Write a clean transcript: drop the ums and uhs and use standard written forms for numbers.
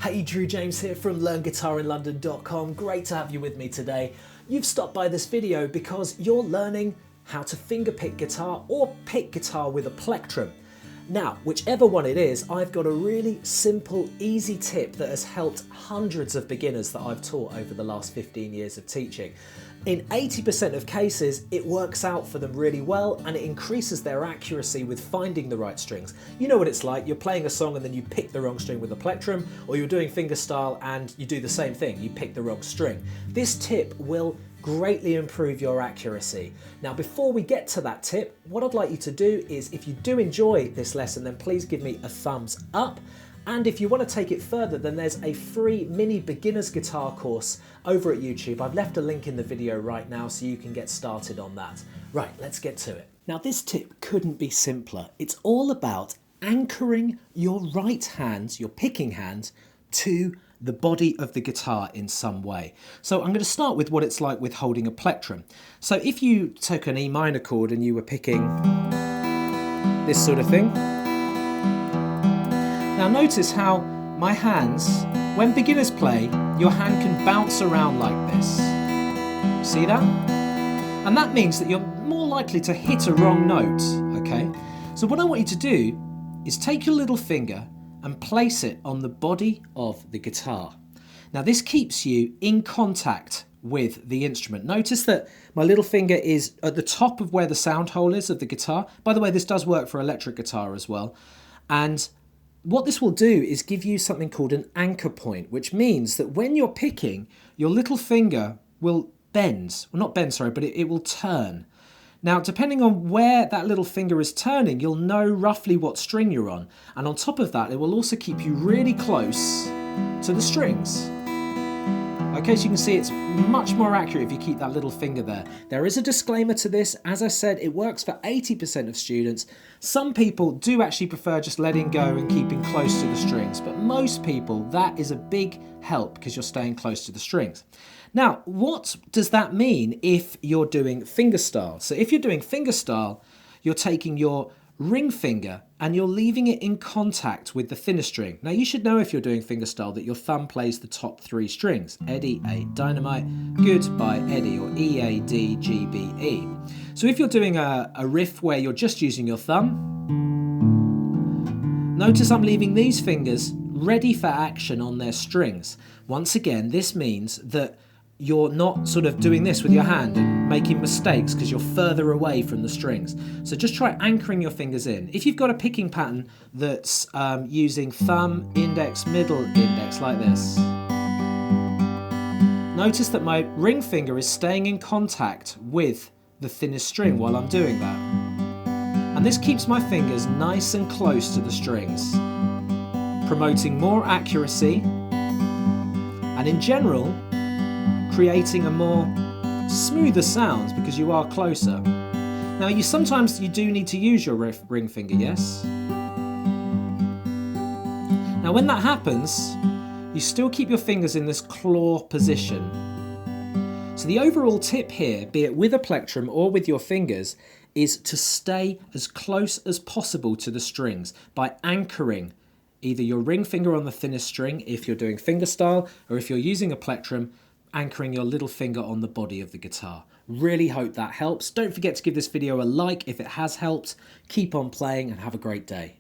Hey, Drew James here from LearnGuitarInLondon.com. Great to have you with me today. You've stopped by this video because you're learning how to fingerpick guitar or pick guitar with a plectrum. Now, whichever one it is, I've got a really simple, easy tip that has helped hundreds of beginners that I've taught over the last 15 years of teaching. In 80% of cases, it works out for them really well and it increases their accuracy with finding the right strings. You know what it's like, you're playing a song and then you pick the wrong string with a plectrum, or you're doing fingerstyle and you do the same thing, you pick the wrong string. This tip will greatly improve your accuracy. Now, before we get to that tip, what I'd like you to do is, if you do enjoy this lesson, then please give me a thumbs up. And if you want to take it further, then there's a free mini beginner's guitar course over at YouTube. I've left a link in the video right now so you can get started on that. Right, let's get to it. Now, this tip couldn't be simpler. It's all about anchoring your right hand, your picking hand, to the body of the guitar in some way. So I'm going to start with what it's like with holding a plectrum. So if you took an E minor chord and you were picking this sort of thing, now notice how my hands, when beginners play, your hand can bounce around like this. See that? And that means that you're more likely to hit a wrong note, okay? So what I want you to do is take your little finger and place it on the body of the guitar. Now this keeps you in contact with the instrument. Notice that my little finger is at the top of where the sound hole is of the guitar. By the way, this does work for electric guitar as well. And what this will do is give you something called an anchor point, which means that when you're picking, your little finger will bend. Well, not bend, sorry, but it will turn. Now, depending on where that little finger is turning, you'll know roughly what string you're on. And on top of that, it will also keep you really close to the strings. Okay, so you can see it's much more accurate if you keep that little finger there. There is a disclaimer to this. As I said, it works for 80% of students. Some people do actually prefer just letting go and keeping close to the strings, but most people, that is a big help because you're staying close to the strings. Now, what does that mean if you're doing fingerstyle? So if you're doing fingerstyle, you're taking your ring finger and you're leaving it in contact with the thinnest string. Now you should know if you're doing fingerstyle that your thumb plays the top three strings. Eddie, A, dynamite, good by Eddie, or E, A, D, G, B, E. So if you're doing a riff where you're just using your thumb, notice I'm leaving these fingers ready for action on their strings. Once again, this means that you're not sort of doing this with your hand and making mistakes because you're further away from the strings. So just try anchoring your fingers in. If you've got a picking pattern that's using thumb, index, middle index like this, notice that my ring finger is staying in contact with the thinnest string while I'm doing that. And this keeps my fingers nice and close to the strings, promoting more accuracy and in general creating a more smoother sound because you are closer. Now sometimes you do need to use your ring finger, yes? Now when that happens, you still keep your fingers in this claw position. So the overall tip here, be it with a plectrum or with your fingers, is to stay as close as possible to the strings by anchoring either your ring finger on the thinnest string if you're doing fingerstyle, or if you're using a plectrum, anchoring your little finger on the body of the guitar. Really hope that helps. Don't forget to give this video a like if it has helped. Keep on playing and have a great day.